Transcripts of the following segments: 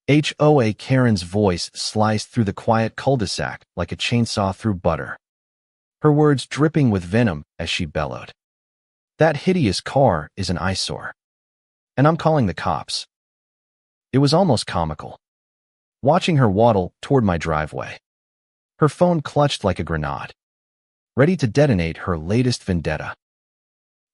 HOA Karen's voice sliced through the quiet cul-de-sac like a chainsaw through butter, her words dripping with venom as she bellowed. That hideous car is an eyesore. And I'm calling the cops. It was almost comical, watching her waddle toward my driveway, her phone clutched like a grenade, ready to detonate her latest vendetta.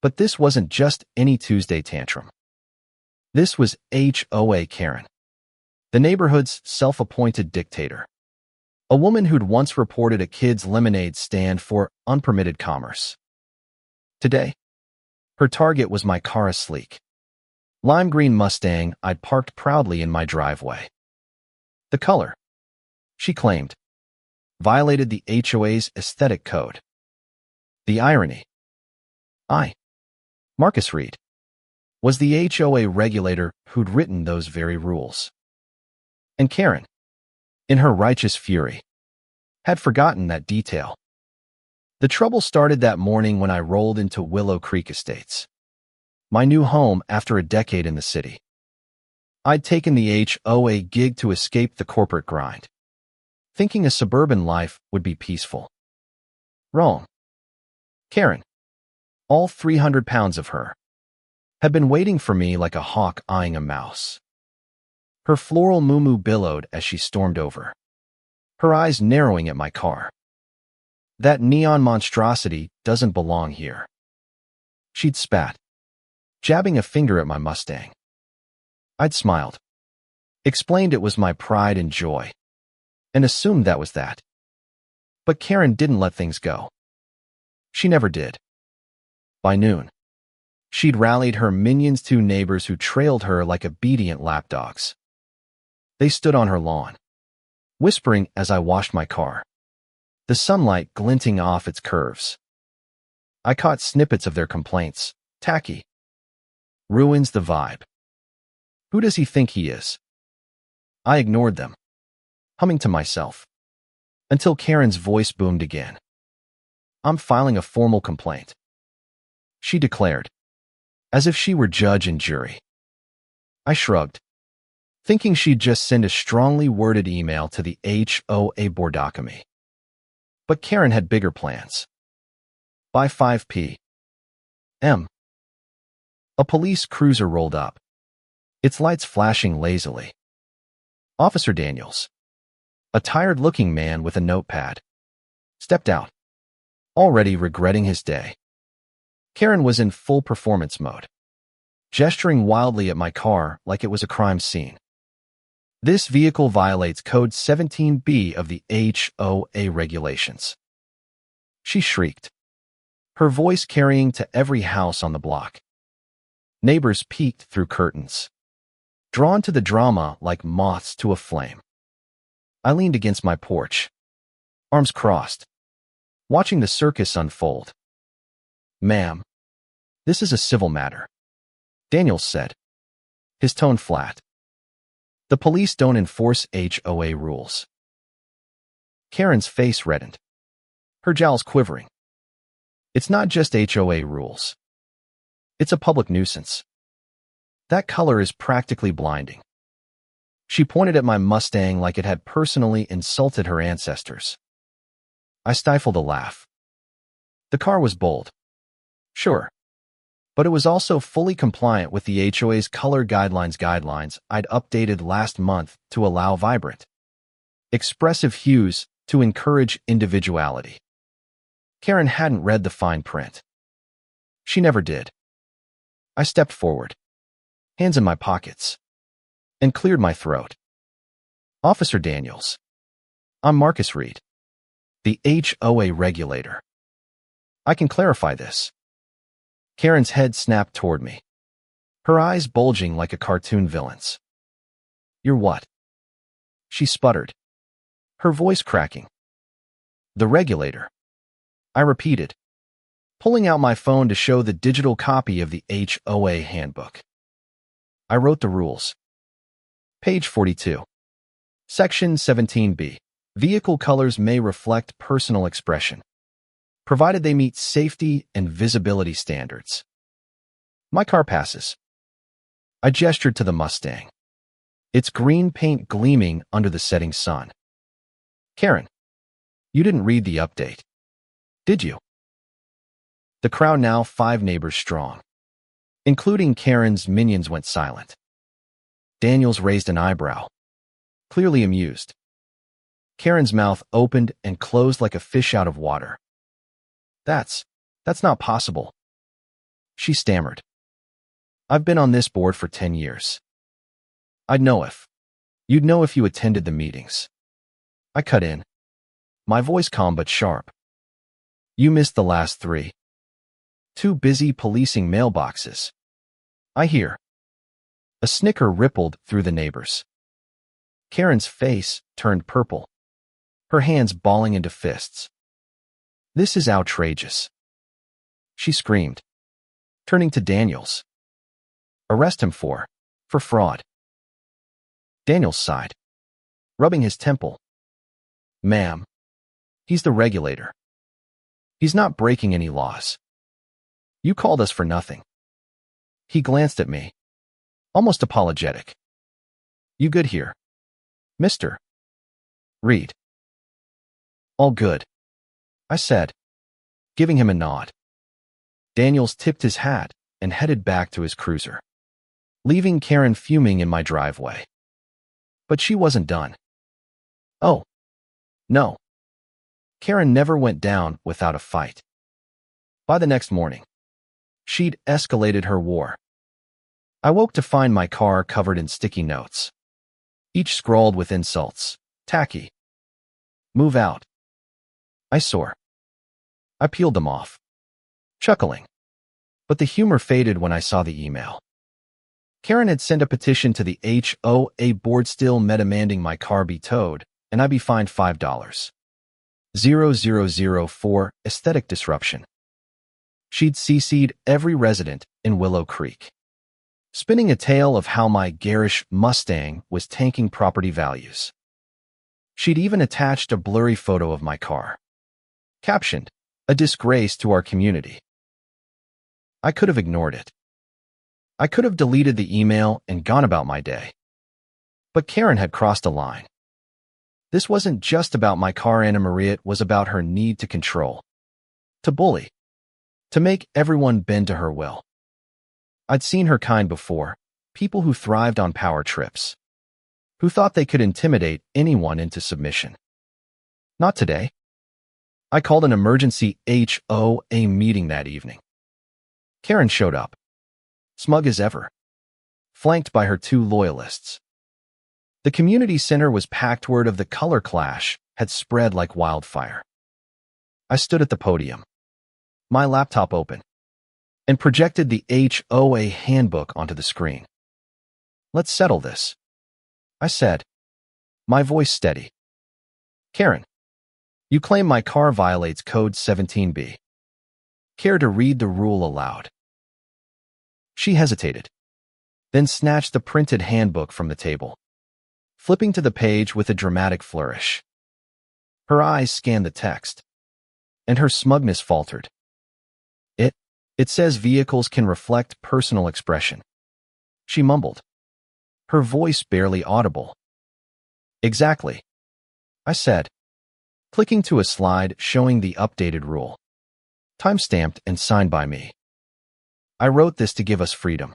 But this wasn't just any Tuesday tantrum. This was HOA Karen, the neighborhood's self-appointed dictator, a woman who'd once reported a kid's lemonade stand for unpermitted commerce. Today, her target was my car, a sleek, lime green Mustang I'd parked proudly in my driveway. The color, she claimed, violated the HOA's aesthetic code. The irony. I, Marcus Reed, was the HOA regulator who'd written those very rules. And Karen, in her righteous fury, had forgotten that detail. The trouble started that morning when I rolled into Willow Creek Estates, my new home after a decade in the city. I'd taken the HOA gig to escape the corporate grind, thinking a suburban life would be peaceful. Wrong. Karen, all 300 pounds of her, had been waiting for me like a hawk eyeing a mouse. Her floral moo-moo billowed as she stormed over, her eyes narrowing at my car. That neon monstrosity doesn't belong here. She'd spat, jabbing a finger at my Mustang. I'd smiled, explained it was my pride and joy, and assumed that was that. But Karen didn't let things go. She never did. By noon, she'd rallied her minions, 2 neighbors who trailed her like obedient lapdogs. They stood on her lawn, whispering as I washed my car, the sunlight glinting off its curves. I caught snippets of their complaints. Tacky. Ruins the vibe. Who does he think he is? I ignored them, humming to myself, until Karen's voice boomed again. I'm filing a formal complaint, she declared, as if she were judge and jury. I shrugged, thinking she'd just send a strongly worded email to the HOA boardoctomy. But Karen had bigger plans. By 5 p.m., a police cruiser rolled up, its lights flashing lazily. Officer Daniels, a tired-looking man with a notepad, stepped out, already regretting his day. Karen was in full performance mode, gesturing wildly at my car like it was a crime scene. This vehicle violates Code 17B of the HOA regulations, she shrieked, her voice carrying to every house on the block. Neighbors peeked through curtains, drawn to the drama like moths to a flame. I leaned against my porch, arms crossed, watching the circus unfold. Ma'am, this is a civil matter, Daniels said, his tone flat. The police don't enforce HOA rules. Karen's face reddened, her jowls quivering. It's not just HOA rules. It's a public nuisance. That color is practically blinding. She pointed at my Mustang like it had personally insulted her ancestors. I stifled a laugh. The car was bold, sure, but it was also fully compliant with the HOA's color guidelines I'd updated last month to allow vibrant, expressive hues to encourage individuality. Karen hadn't read the fine print. She never did. I stepped forward, hands in my pockets, and cleared my throat. Officer Daniels, I'm Marcus Reed, the HOA regulator. I can clarify this. Karen's head snapped toward me, her eyes bulging like a cartoon villain's. You're what? She sputtered, her voice cracking. The regulator, I repeated, pulling out my phone to show the digital copy of the HOA handbook. I wrote the rules. Page 42. Section 17B. Vehicle colors may reflect personal expression, provided they meet safety and visibility standards. My car passes. I gestured to the Mustang, its green paint gleaming under the setting sun. Karen, you didn't read the update, did you? The crowd, now 5 neighbors strong, including Karen's minions, went silent. Daniels raised an eyebrow, clearly amused. Karen's mouth opened and closed like a fish out of water. That's not possible, she stammered. I've been on this board for 10 years. You'd know if you attended the meetings. I cut in, my voice calm but sharp. You missed the last 3. Too busy policing mailboxes. I hear. A snicker rippled through the neighbors. Karen's face turned purple, her hands balling into fists. This is outrageous, she screamed, turning to Daniels. Arrest him for fraud. Daniels sighed, rubbing his temple. Ma'am, he's the regulator. He's not breaking any laws. You called us for nothing. He glanced at me, almost apologetic. You good here, Mr. Reed? All good, I said, giving him a nod. Daniels tipped his hat and headed back to his cruiser, leaving Karen fuming in my driveway. But she wasn't done. Oh, no. Karen never went down without a fight. By the next morning, she'd escalated her war. I woke to find my car covered in sticky notes, each scrawled with insults. Tacky. Move out. Eyesore. I peeled them off, chuckling. But the humor faded when I saw the email. Karen had sent a petition to the HOA board, still demanding my car be towed and I be fined $5. 000 for aesthetic disruption. She'd CC'd every resident in Willow Creek, spinning a tale of how my garish Mustang was tanking property values. She'd even attached a blurry photo of my car, captioned, "A disgrace to our community." I could have ignored it. I could have deleted the email and gone about my day. But Karen had crossed a line. This wasn't just about my car, Anna Maria. It was about her need to control, to bully, to make everyone bend to her will. I'd seen her kind before, people who thrived on power trips, who thought they could intimidate anyone into submission. Not today. I called an emergency HOA meeting that evening. Karen showed up, smug as ever, flanked by her 2 loyalists. The community center was packed. Word of the color clash had spread like wildfire. I stood at the podium, my laptop open, and projected the HOA handbook onto the screen. Let's settle this, I said, my voice steady. Karen, you claim my car violates Code 17B. Care to read the rule aloud? She hesitated, then snatched the printed handbook from the table, flipping to the page with a dramatic flourish. Her eyes scanned the text, and her smugness faltered. It says vehicles can reflect personal expression, she mumbled, her voice barely audible. Exactly, I said, clicking to a slide showing the updated rule, time-stamped and signed by me. I wrote this to give us freedom,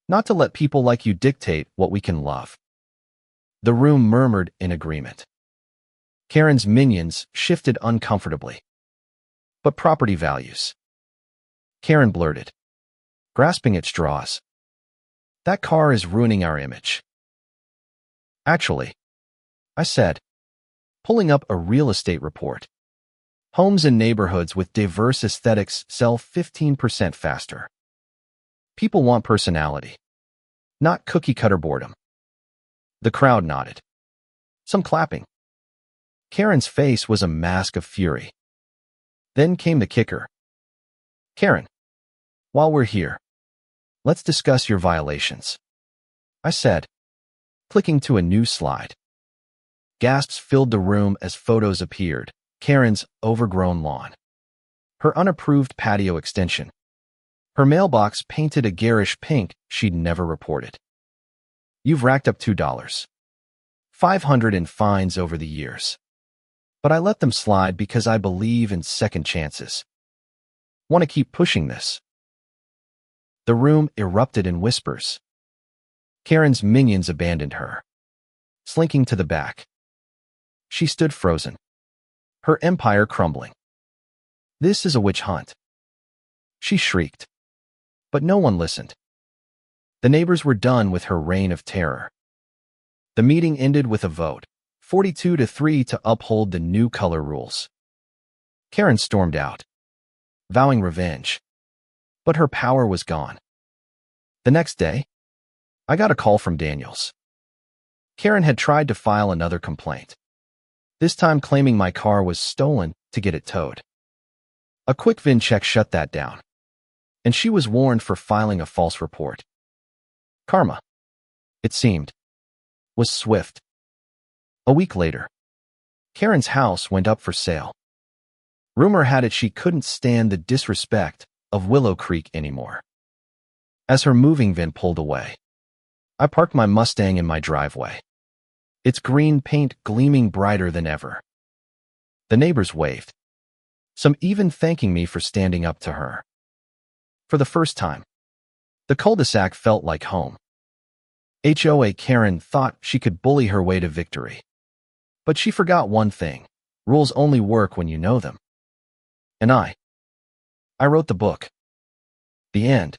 not to let people like you dictate what we can love. The room murmured in agreement. Karen's minions shifted uncomfortably. But property values, Karen blurted, grasping at straws. That car is ruining our image. Actually, I said, pulling up a real estate report. Homes in neighborhoods with diverse aesthetics sell 15% faster. People want personality, not cookie-cutter boredom. The crowd nodded, some clapping. Karen's face was a mask of fury. Then came the kicker. Karen, while we're here, let's discuss your violations, I said, clicking to a new slide. Gasps filled the room as photos appeared. Karen's overgrown lawn, her unapproved patio extension, her mailbox painted a garish pink she'd never reported. You've racked up $2,500 in fines over the years. But I let them slide because I believe in second chances. Want to keep pushing this?" The room erupted in whispers. Karen's minions abandoned her, slinking to the back. She stood frozen, her empire crumbling. "This is a witch hunt," she shrieked. But no one listened. The neighbors were done with her reign of terror. The meeting ended with a vote, 42-3, to uphold the new color rules. Karen stormed out, vowing revenge. But her power was gone. The next day, I got a call from Daniels. Karen had tried to file another complaint, this time claiming my car was stolen to get it towed. A quick VIN check shut that down, and she was warned for filing a false report. Karma, it seemed, was swift. A week later, Karen's house went up for sale. Rumor had it she couldn't stand the disrespect of Willow Creek anymore. As her moving van pulled away, I parked my Mustang in my driveway, its green paint gleaming brighter than ever. The neighbors waved, some even thanking me for standing up to her. For the first time, the cul-de-sac felt like home. HOA Karen thought she could bully her way to victory. But she forgot one thing: rules only work when you know them. And I wrote the book. The end.